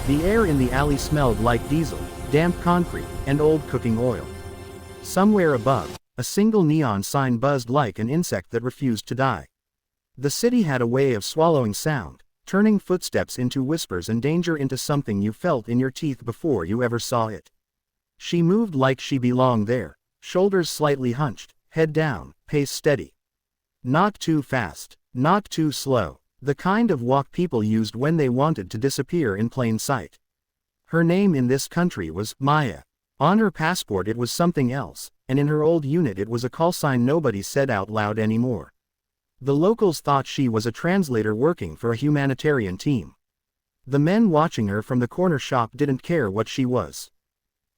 The air in the alley smelled like diesel, damp concrete, and old cooking oil. Somewhere above, a single neon sign buzzed like an insect that refused to die. The city had a way of swallowing sound, turning footsteps into whispers and danger into something you felt in your teeth before you ever saw it. She moved like she belonged there, shoulders slightly hunched, head down, pace steady. Not too fast, not too slow, the kind of walk people used when they wanted to disappear in plain sight. Her name in this country was Maya. On her passport it was something else, and in her old unit it was a call sign nobody said out loud anymore. The locals thought she was a translator working for a humanitarian team. The men watching her from the corner shop didn't care what she was.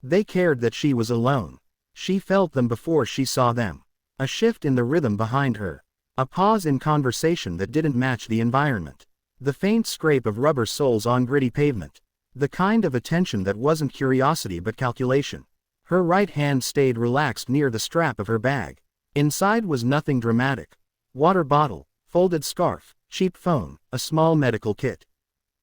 They cared that she was alone. She felt them before she saw them. A shift in the rhythm behind her. A pause in conversation that didn't match the environment. The faint scrape of rubber soles on gritty pavement. The kind of attention that wasn't curiosity but calculation. Her right hand stayed relaxed near the strap of her bag. Inside was nothing dramatic. Water bottle, folded scarf, cheap phone, a small medical kit.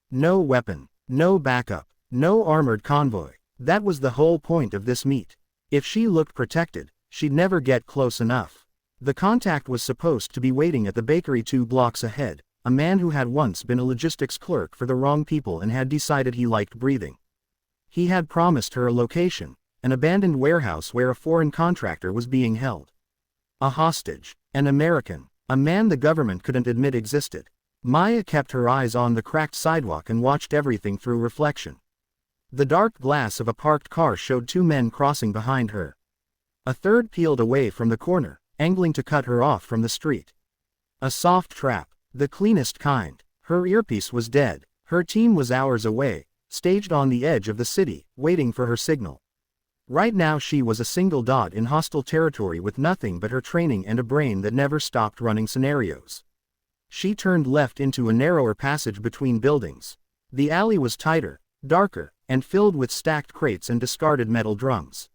No weapon, no backup, no armored convoy. That was the whole point of this meet. If she looked protected, she'd never get close enough. The contact was supposed to be waiting at the bakery 2 blocks ahead, a man who had once been a logistics clerk for the wrong people and had decided he liked breathing. He had promised her a location, an abandoned warehouse where a foreign contractor was being held. A hostage, an American, a man the government couldn't admit existed. Maya kept her eyes on the cracked sidewalk and watched everything through reflection. The dark glass of a parked car showed 2 men crossing behind her. A third peeled away from the corner, angling to cut her off from the street. A soft trap, the cleanest kind. Her earpiece was dead. Her team was hours away, staged on the edge of the city, waiting for her signal. Right now she was a single dot in hostile territory with nothing but her training and a brain that never stopped running scenarios. She turned left into a narrower passage between buildings. The alley was tighter, darker, and filled with stacked crates and discarded metal drums.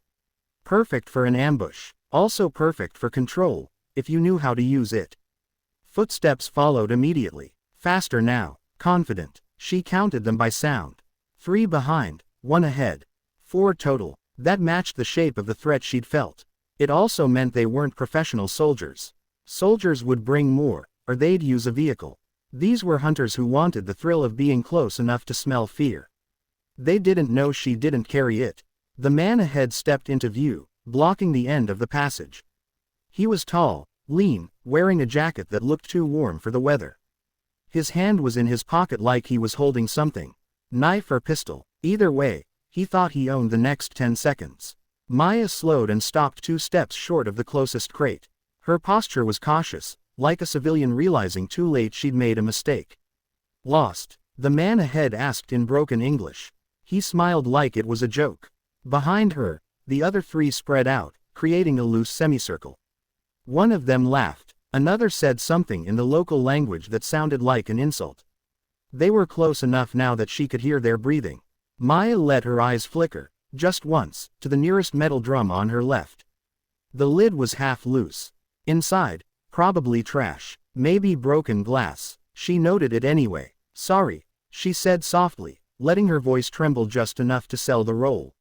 Perfect for an ambush, also perfect for control, if you knew how to use it. Footsteps followed immediately, faster now, confident. She counted them by sound. 3 behind, 1 ahead. 4 total. That matched the shape of the threat she'd felt. It also meant they weren't professional soldiers. Soldiers would bring more, or they'd use a vehicle. These were hunters who wanted the thrill of being close enough to smell fear. They didn't know she didn't carry it. The man ahead stepped into view, blocking the end of the passage. He was tall, lean, wearing a jacket that looked too warm for the weather. His hand was in his pocket like he was holding something. Knife or pistol, either way, he thought he owned the next 10 seconds. Maya slowed and stopped 2 steps short of the closest crate. Her posture was cautious, like a civilian realizing too late she'd made a mistake. Lost? The man ahead asked in broken English. He smiled like it was a joke. Behind her, the other 3 spread out, creating a loose semicircle. One of them laughed. Another said something in the local language that sounded like an insult. They were close enough now that she could hear their breathing. Maya let her eyes flicker, just once, to the nearest metal drum on her left. The lid was half loose. Inside, probably trash, maybe broken glass. She noted it anyway. Sorry, she said softly, letting her voice tremble just enough to sell the role.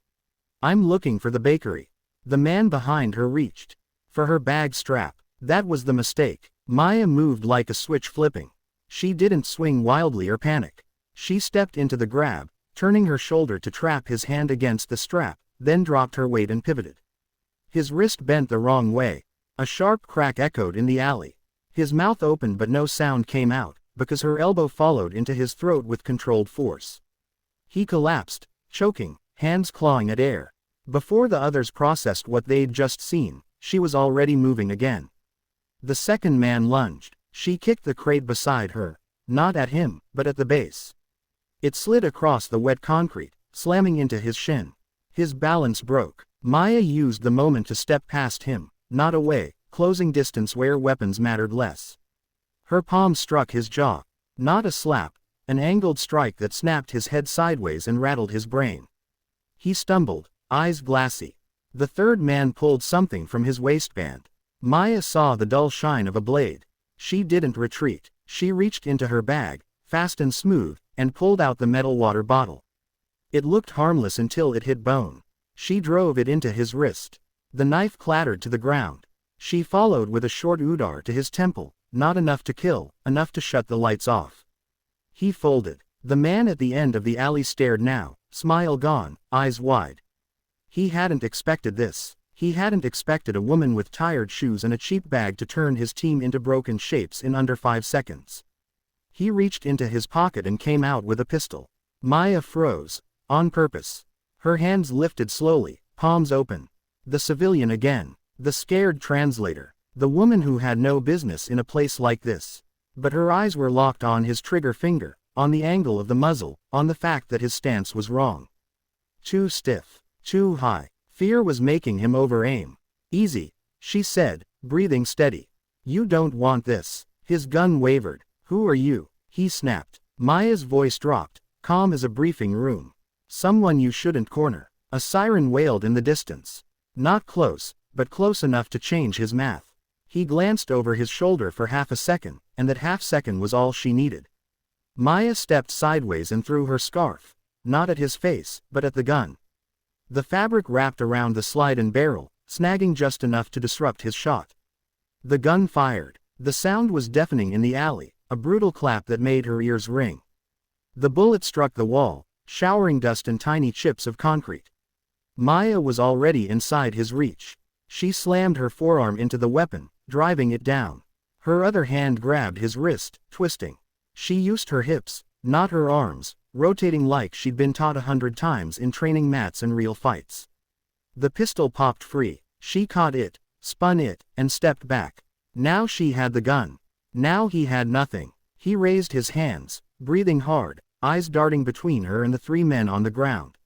I'm looking for the bakery. The man behind her reached for her bag strap. That was the mistake. Maya moved like a switch flipping. She didn't swing wildly or panic. She stepped into the grab, turning her shoulder to trap his hand against the strap, then dropped her weight and pivoted. His wrist bent the wrong way. A sharp crack echoed in the alley. His mouth opened but no sound came out, because her elbow followed into his throat with controlled force. He collapsed, choking, hands clawing at air. Before the others processed what they'd just seen, she was already moving again. The second man lunged. She kicked the crate beside her, not at him, but at the base. It slid across the wet concrete, slamming into his shin. His balance broke. Maya used the moment to step past him, not away, closing distance where weapons mattered less. Her palm struck his jaw. Not a slap, an angled strike that snapped his head sideways and rattled his brain. He stumbled, eyes glassy. The third man pulled something from his waistband. Maya saw the dull shine of a blade. She didn't retreat. She reached into her bag, fast and smooth, and pulled out the metal water bottle. It looked harmless until it hit bone. She drove it into his wrist. The knife clattered to the ground. She followed with a short udar to his temple, not enough to kill, enough to shut the lights off. He folded. The man at the end of the alley stared now, smile gone, eyes wide. He hadn't expected this. He hadn't expected a woman with tired shoes and a cheap bag to turn his team into broken shapes in under 5 seconds. He reached into his pocket and came out with a pistol. Maya froze, on purpose. Her hands lifted slowly, palms open. The civilian again. The scared translator. The woman who had no business in a place like this. But her eyes were locked on his trigger finger, on the angle of the muzzle, on the fact that his stance was wrong. Too stiff. Too high. Fear was making him over-aim. Easy, she said, breathing steady. You don't want this. His gun wavered. Who are you? He snapped. Maya's voice dropped, calm as a briefing room. Someone you shouldn't corner. A siren wailed in the distance. Not close, but close enough to change his math. He glanced over his shoulder for half a second, and that half second was all she needed. Maya stepped sideways and threw her scarf. Not at his face, but at the gun. The fabric wrapped around the slide and barrel, snagging just enough to disrupt his shot. The gun fired. The sound was deafening in the alley, a brutal clap that made her ears ring. The bullet struck the wall, showering dust and tiny chips of concrete. Maya was already inside his reach. She slammed her forearm into the weapon, driving it down. Her other hand grabbed his wrist, twisting. She used her hips, not her arms, rotating like she'd been taught 100 times in training mats and real fights. The pistol popped free. She caught it, spun it, and stepped back. Now she had the gun. Now he had nothing. He raised his hands, breathing hard, eyes darting between her and the 3 men on the ground.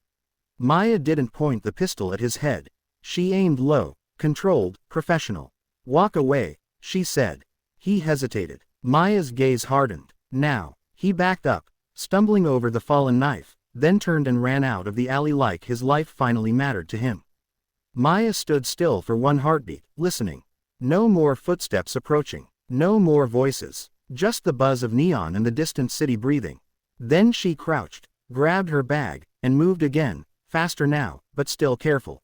Maya didn't point the pistol at his head. She aimed low, controlled, professional. Walk away, she said. He hesitated. Maya's gaze hardened. Now, he backed up, stumbling over the fallen knife, then turned and ran out of the alley like his life finally mattered to him. Maya stood still for 1 heartbeat, listening. No more footsteps approaching. No more voices. Just the buzz of neon and the distant city breathing. Then she crouched, grabbed her bag, and moved again, faster now, but still careful.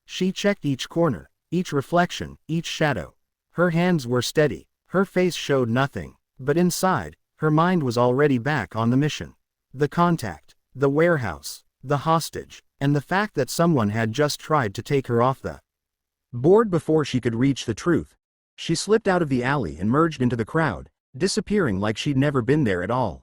She checked each corner, each reflection, each shadow. Her hands were steady, her face showed nothing, but inside, her mind was already back on the mission. The contact, the warehouse, the hostage, and the fact that someone had just tried to take her off the board before she could reach the truth. She slipped out of the alley and merged into the crowd, disappearing like she'd never been there at all.